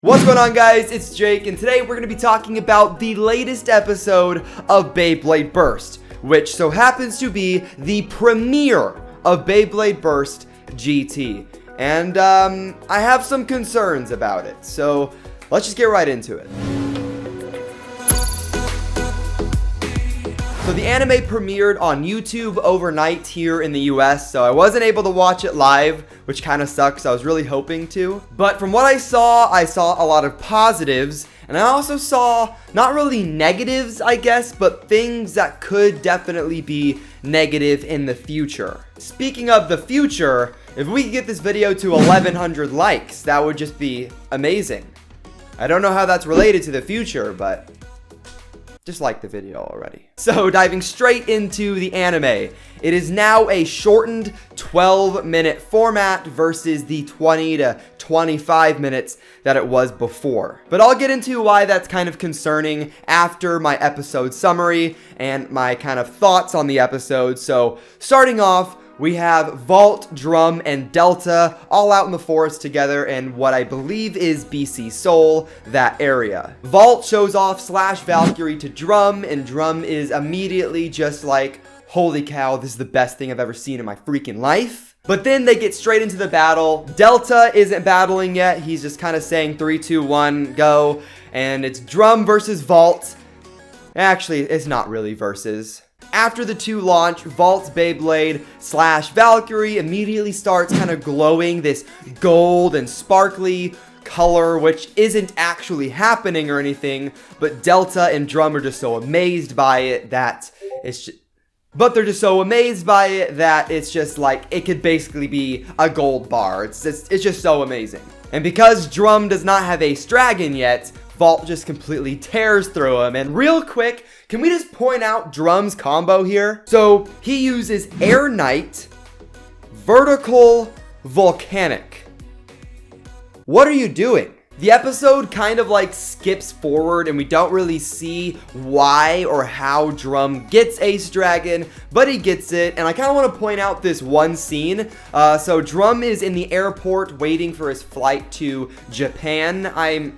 What's going on, guys? It's Jake, and today we're going to be talking about the latest episode of Beyblade Burst, which so happens to be the premiere of Beyblade Burst GT. And I have some concerns about it, so let's just get right into it. So the anime premiered on YouTube overnight here in the US, so I wasn't able to watch it live, which kind of sucks. I was really hoping to. But from what I saw a lot of positives, and I also saw not really negatives, I guess, but things that could definitely be negative in the future. Speaking of the future, if we could get this video to 1,100 likes, that would just be amazing. I don't know how that's related to the future, but just like the video already. So diving straight into the anime, it is now a shortened 12-minute format versus the 20 to 25 minutes that it was before. But I'll get into why that's kind of concerning after my episode summary and my kind of thoughts on the episode. So starting off, we have Vault, Drum, and Delta all out in the forest together in what I believe is BC Seoul, that area. Vault shows off Slash Valkyrie to Drum, and Drum is immediately just like, holy cow, this is the best thing I've ever seen in my freaking life. But then they get straight into the battle. Delta isn't battling yet. He's just kind of saying 3, 2, 1, go. And it's Drum versus Vault. Actually, it's not really versus. After the two launch, Vault's Beyblade Slash Valkyrie immediately starts kind of glowing this gold and sparkly color, which isn't actually happening or anything, but Delta and Drum are just so amazed by it that it's just, it's just like, it could basically be a gold bar. It's just so amazing. And because Drum does not have Ace Dragon yet, Vault just completely tears through him. And real quick, can we just point out Drum's combo here? So he uses Air Knight, Vertical, Volcanic. What are you doing? The episode kind of like skips forward and we don't really see why or how Drum gets Ace Dragon, but he gets it. And I kind of want to point out this one scene. So Drum is in the airport waiting for his flight to Japan. I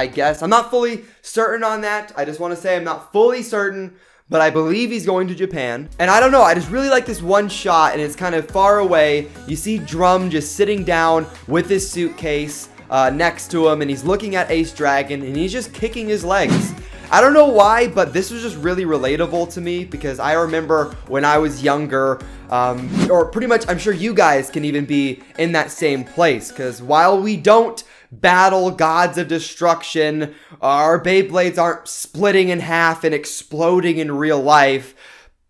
guess. I'm not fully certain on that. I just want to say I'm not fully certain, but I believe he's going to Japan. And I don't know, I just really like this one shot, and it's kind of far away. You see Drum just sitting down with his suitcase next to him, and he's looking at Ace Dragon, and he's just kicking his legs. I don't know why, but this was just really relatable to me because I remember when I was younger, or pretty much I'm sure you guys can even be in that same place, because while we don't battle gods of destruction, our Beyblades aren't splitting in half and exploding in real life,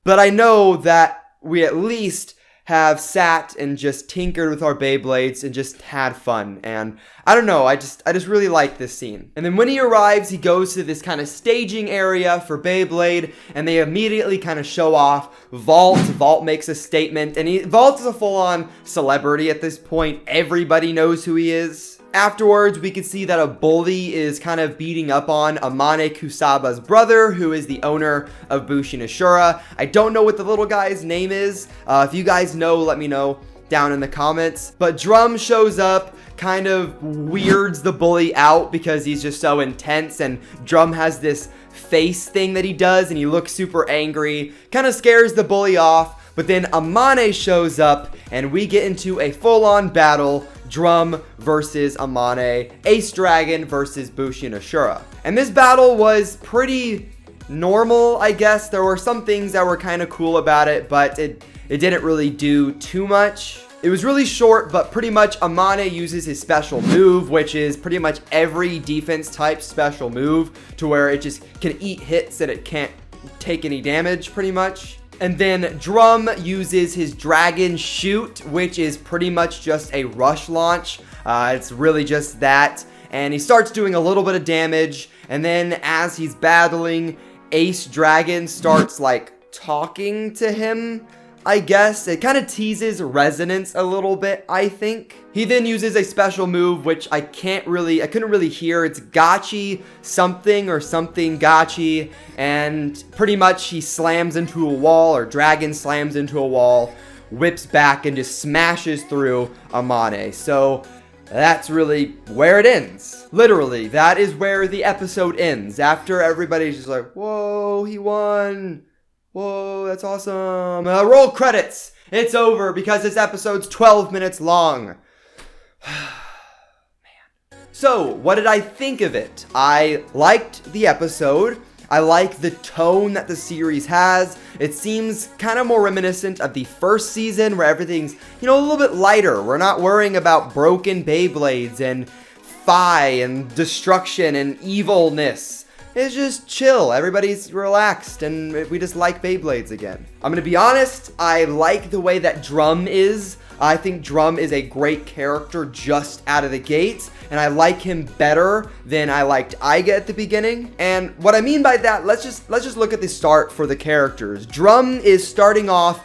but I know that we at least have sat and just tinkered with our Beyblades and just had fun. And I don't know, I just really like this scene. And then when he arrives, he goes to this kind of staging area for Beyblade, and they immediately kind of show off Vault. Vault makes a statement, and Vault is a full-on celebrity at this point. Everybody knows who he is. Afterwards, we can see that a bully is kind of beating up on Amane Kusaba's brother, who is the owner of Bushin Ashura. I don't know what the little guy's name is. If you guys know, let me know down in the comments. But Drum shows up, kind of weirds the bully out because he's just so intense, and Drum has this face thing that he does, and he looks super angry, kind of scares the bully off. But then Amane shows up, and we get into a full-on battle. Drum versus Amane, Ace Dragon versus Bushin Ashura. And this battle was pretty normal, I guess. There were some things that were kind of cool about it, but it didn't really do too much. It was really short, but pretty much Amane uses his special move, which is pretty much every defense type special move, to where it just can eat hits and it can't take any damage, pretty much. And then Drum uses his Dragon Shoot, which is pretty much just a rush launch. It's really just that. And he starts doing a little bit of damage. And then as he's battling, Ace Dragon starts like talking to him, I guess. It kind of teases resonance a little bit, I think. He then uses a special move, which I couldn't really hear. It's Gachi something or something Gachi. And pretty much he slams into a wall, or Dragon slams into a wall, whips back and just smashes through Amane. So that's really where it ends. Literally, that is where the episode ends. After everybody's just like, whoa, he won. Whoa, that's awesome. Roll credits. It's over because this episode's 12 minutes long. Man. So, what did I think of it? I liked the episode. I like the tone that the series has. It seems kind of more reminiscent of the first season where everything's, a little bit lighter. We're not worrying about broken Beyblades and and destruction and evilness. It's just chill. Everybody's relaxed and we just like Beyblades again. I'm gonna be honest, I like the way that Drum is. I think Drum is a great character just out of the gate, and I like him better than I liked Iga at the beginning. And what I mean by that, let's just look at the start for the characters. Drum is starting off,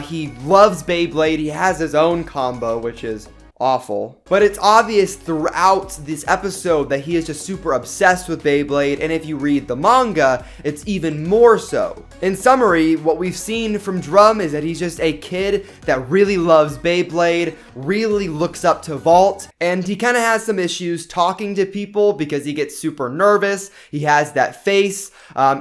he loves Beyblade, he has his own combo, which is awful. But it's obvious throughout this episode that he is just super obsessed with Beyblade, and if you read the manga, it's even more so. In summary, what we've seen from Drum is that he's just a kid that really loves Beyblade, really looks up to Vault, and he kind of has some issues talking to people because he gets super nervous. He has that face.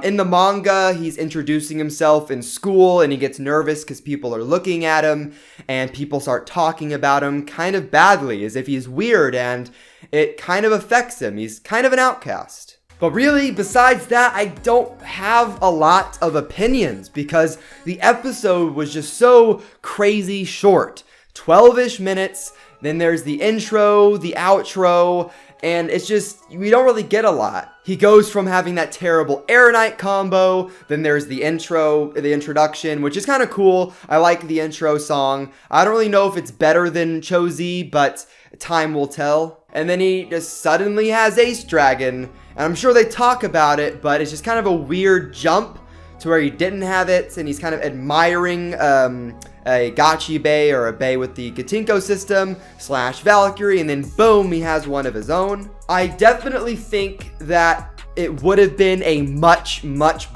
In the manga, he's introducing himself in school and he gets nervous because people are looking at him and people start talking about him kind of badly, as if he's weird, and it kind of affects him. He's kind of an outcast. But really, besides that, I don't have a lot of opinions because the episode was just so crazy short. 12-ish minutes, then there's the intro, the outro, and it's just, we don't really get a lot. He goes from having that terrible Air Knight combo, then there's the intro, the introduction, which is kind of cool. I like the intro song. I don't really know if it's better than Chozi, but time will tell. And then he just suddenly has Ace Dragon, and I'm sure they talk about it, but it's just kind of a weird jump to where he didn't have it, and he's kind of admiring a Gachi Bay, or a Bay with the Gatinko system / Valkyrie, and then boom, he has one of his own. I definitely think that it would have been a much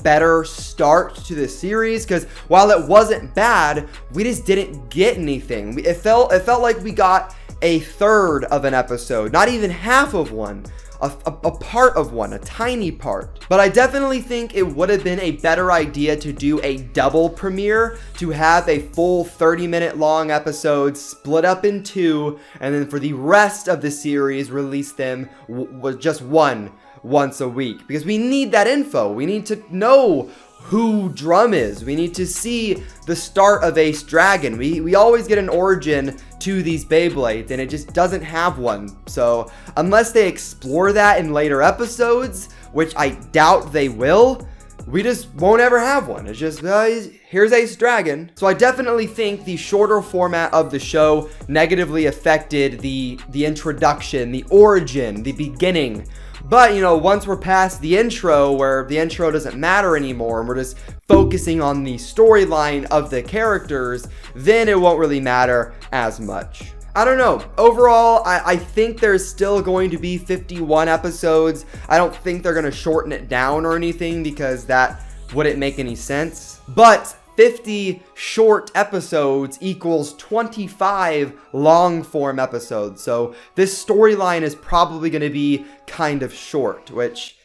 better start to the series, because while it wasn't bad, we just didn't get anything. It felt like we got a third of an episode, not even half of one. A part of one, a tiny part. But I definitely think it would have been a better idea to do a double premiere, to have a full 30-minute long episode split up in two, and then for the rest of the series release them with just once a week, because we need that info. We need to know who Drum is. We need to see the start of Ace Dragon. We always get an origin to these Beyblades, and it just doesn't have one. So unless they explore that in later episodes, which I doubt they will, we just won't ever have one. It's just, here's Ace Dragon. So I definitely think the shorter format of the show negatively affected the introduction, the origin, the beginning. But, once we're past the intro, where the intro doesn't matter anymore, and we're just focusing on the storyline of the characters, then it won't really matter as much. I don't know. Overall, I think there's still going to be 51 episodes. I don't think they're going to shorten it down or anything, because that wouldn't make any sense. But 50 short episodes equals 25 long form episodes. So this storyline is probably going to be kind of short, which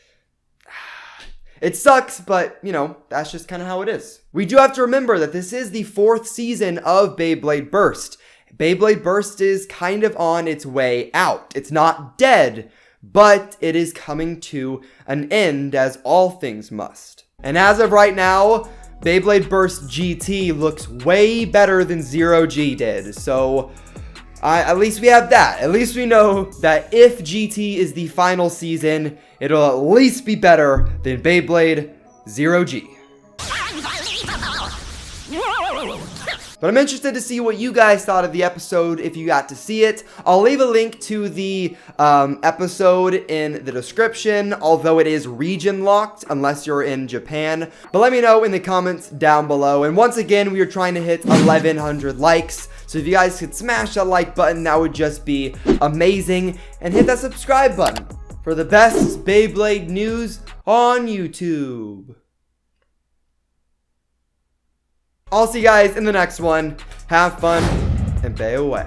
it sucks, but that's just kind of how it is. We do have to remember that this is the 4th season of Beyblade Burst. Beyblade Burst is kind of on its way out. It's not dead, but it is coming to an end, as all things must. And as of right now, Beyblade Burst GT looks way better than 0G did, so at least we have that. At least we know that if GT is the final season, it'll at least be better than Beyblade 0G. But I'm interested to see what you guys thought of the episode if you got to see it. I'll leave a link to the episode in the description, although it is region locked unless you're in Japan. But let me know in the comments down below. And once again, we are trying to hit 1,100 likes. So if you guys could smash that like button, that would just be amazing. And hit that subscribe button for the best Beyblade news on YouTube. I'll see you guys in the next one. Have fun and bay away.